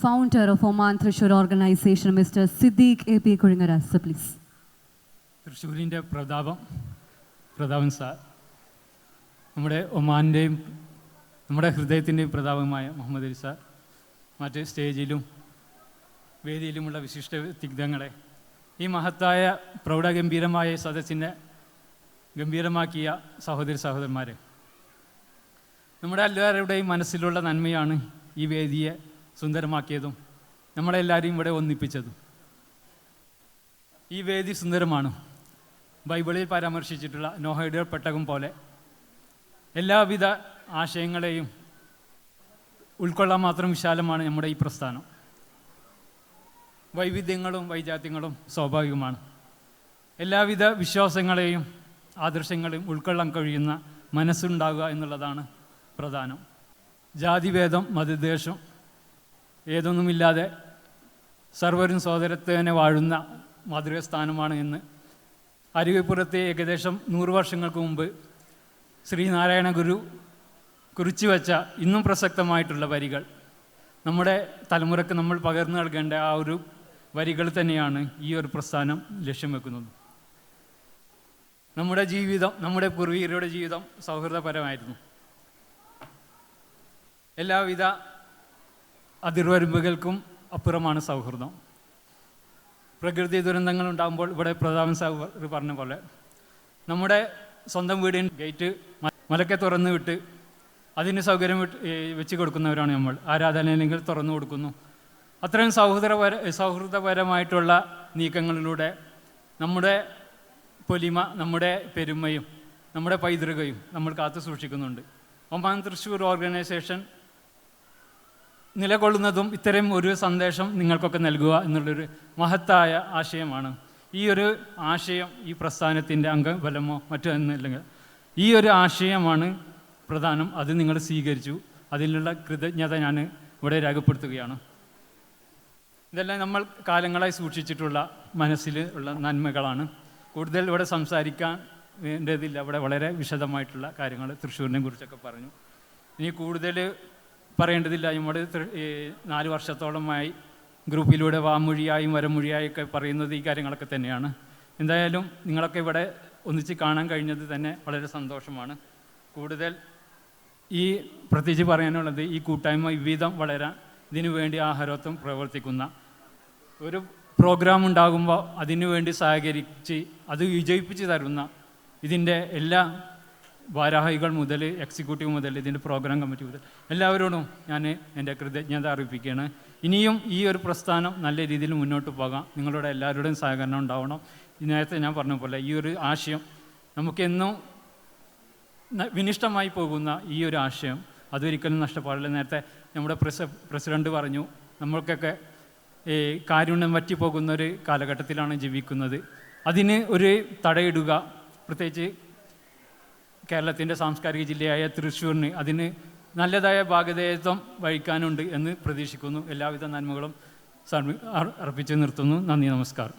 founder of Oman Thrissur organization, Mr. Siddiq A.P. Kuringara. Sir, please. തൃശ്ശൂരിൻ്റെ Prathapan sir, നമ്മുടെ ഒമാൻ്റെയും നമ്മുടെ ഹൃദയത്തിൻ്റെയും പ്രതാപമായ മുഹമ്മദ് അലി സാർ, മറ്റ് സ്റ്റേജിലും വേദിയിലുമുള്ള വിശിഷ്ട വ്യക്തിത്വങ്ങളെ, ഈ മഹത്തായ പ്രൗഢഗംഭീരമായ സദസ്സിനെ ഗംഭീരമാക്കിയ സഹോദരന്മാരെ, നമ്മുടെ എല്ലാവരുടെയും മനസ്സിലുള്ള നന്മയാണ് ഈ വേദിയെ സുന്ദരമാക്കിയതും നമ്മളെല്ലാവരെയും ഇവിടെ ഒന്നിപ്പിച്ചതും. ഈ വേദി സുന്ദരമാണ്. ബൈബിളിൽ പരാമർശിച്ചിട്ടുള്ള നോഹയുടെ പെട്ടകം പോലെ എല്ലാവിധ ആശയങ്ങളെയും ഉൾക്കൊള്ളാൻ മാത്രം വിശാലമാണ് നമ്മുടെ ഈ പ്രസ്ഥാനം. വൈവിധ്യങ്ങളും വൈജാത്യങ്ങളും സ്വാഭാവികമാണ്. എല്ലാവിധ വിശ്വാസങ്ങളെയും ആദർശങ്ങളെയും ഉൾക്കൊള്ളാൻ കഴിയുന്ന മനസ്സുണ്ടാകുക എന്നുള്ളതാണ് പ്രധാനം. ജാതിഭേദം മതദ്വേഷം ഏതൊന്നുമില്ലാതെ സർവരും സോദരത്തേനെ വാഴുന്ന മാതൃസ്ഥാനമാണ് എന്ന് അരുവിപ്പുറത്തെ ഏകദേശം 100 വർഷങ്ങൾക്ക് മുമ്പ് ശ്രീനാരായണ ഗുരു കുറിച്ചു വച്ച ഇന്നും പ്രസക്തമായിട്ടുള്ള വരികൾ നമ്മുടെ തലമുറക്ക് നമ്മൾ പകർന്നു നൽകേണ്ട ആ ഒരു വരികൾ തന്നെയാണ് ഈ ഒരു പ്രസ്ഥാനം ലക്ഷ്യം വെക്കുന്നത്. നമ്മുടെ ജീവിതം, നമ്മുടെ പൂർവികരുടെ ജീവിതം സൗഹൃദപരമായിരുന്നു. എല്ലാവിധ അതിർവരമ്പുകൾക്കും അപ്പുറമാണ് സൗഹൃദം. പ്രകൃതി ദുരന്തങ്ങൾ ഉണ്ടാകുമ്പോൾ ഇവിടെ പ്രതാപൻ സാർ പറഞ്ഞ പോലെ നമ്മുടെ സ്വന്തം വീടിന് ഗേറ്റ് മലക്കെ തുറന്നു വിട്ട് അതിന് സൗകര്യം വെച്ച് കൊടുക്കുന്നവരാണ് നമ്മൾ. ആരാധനാലയങ്ങൾ തുറന്നു കൊടുക്കുന്നു. അത്രയും സൗഹൃദപരമായിട്ടുള്ള നീക്കങ്ങളിലൂടെ നമ്മുടെ പൊലിമ, നമ്മുടെ പെരുമയും നമ്മുടെ പൈതൃകയും നമ്മൾ കാത്തു സൂക്ഷിക്കുന്നുണ്ട്. ഒമാൻ തൃശ്ശൂർ ഓർഗനൈസേഷൻ നിലകൊള്ളുന്നതും ഇത്തരം ഒരു സന്ദേശം നിങ്ങൾക്കൊക്കെ നൽകുക എന്നുള്ളൊരു മഹത്തായ ആശയമാണ്. ഈ ഒരു ആശയം ഈ പ്രസ്ഥാനത്തിൻ്റെ അംഗബലമോ മറ്റോ എന്നില്ലെങ്കിൽ ഈ ഒരു ആശയമാണ് പ്രധാനം. അത് നിങ്ങൾ സ്വീകരിച്ചു. അതിനുള്ള കൃതജ്ഞത ഞാൻ ഇവിടെ രേഖപ്പെടുത്തുകയാണ്. ഇതെല്ലാം നമ്മൾ കാലങ്ങളായി സൂക്ഷിച്ചിട്ടുള്ള മനസ്സിൽ ഉള്ള നന്മകളാണ്. കൂടുതൽ ഇവിടെ സംസാരിക്കാൻ വേണ്ടതില്ല. ഇവിടെ വളരെ വിശദമായിട്ടുള്ള കാര്യങ്ങൾ തൃശ്ശൂരിനെ കുറിച്ചൊക്കെ പറഞ്ഞു. ഇനി കൂടുതൽ പറയേണ്ടതില്ല. നമ്മുടെ 4 വർഷത്തോളമായി ഗ്രൂപ്പിലൂടെ വാമൊഴിയായും വരമൊഴിയായൊക്കെ പറയുന്നത് ഈ കാര്യങ്ങളൊക്കെ തന്നെയാണ്. എന്തായാലും നിങ്ങളൊക്കെ ഇവിടെ ഒന്നിച്ച് കാണാൻ കഴിഞ്ഞത് തന്നെ വളരെ സന്തോഷമാണ്. കൂടുതൽ ഈ പ്രത്യേകിച്ച് പറയാനുള്ളത്, ഈ കൂട്ടായ്മ വിവിധം വളരാൻ ഇതിനു വേണ്ടി ആഹാരത്വം പ്രവർത്തിക്കുന്ന ഒരു പ്രോഗ്രാം ഉണ്ടാകുമ്പോൾ അതിനു വേണ്ടി സഹകരിച്ച് അത് വിജയിപ്പിച്ച് തരുന്ന ഇതിൻ്റെ എല്ലാ ഭാരവാഹികൾ മുതൽ എക്സിക്യൂട്ടീവ് മുതൽ ഇതിൻ്റെ പ്രോഗ്രാം കമ്മിറ്റി മുതൽ എല്ലാവരോടും ഞാൻ എൻ്റെ കൃതജ്ഞത അറിയിപ്പിക്കുകയാണ്. ഇനിയും ഈ ഒരു പ്രസ്ഥാനം നല്ല രീതിയിൽ മുന്നോട്ട് പോകാം. നിങ്ങളുടെ എല്ലാവരുടെയും സഹകരണം ഉണ്ടാവണം. നേരത്തെ ഞാൻ പറഞ്ഞ പോലെ ഈ ഒരു ആശയം നമുക്കെന്നും വിനിഷ്ടമായി പോകുന്ന ഈ ഒരു ആശയം അതൊരിക്കലും നഷ്ടപ്പാടില്ല. നേരത്തെ നമ്മുടെ പ്രസിഡന്റ് പറഞ്ഞു, നമ്മൾക്കൊക്കെ കാരുണ്യം വറ്റിപ്പോകുന്നൊരു കാലഘട്ടത്തിലാണ് ജീവിക്കുന്നത്. അതിന് ഒരു തടയിടുക, പ്രത്യേകിച്ച് കേരളത്തിൻ്റെ സാംസ്കാരിക ജില്ലയായ തൃശ്ശൂരിന് അതിന് നല്ലതായ ഭാഗധേയത്വം വഹിക്കാനുണ്ട് എന്ന് പ്രതീക്ഷിക്കുന്നു. എല്ലാവിധ നന്മകളും അർപ്പിച്ച് നിർത്തുന്നു. നന്ദി, നമസ്കാരം.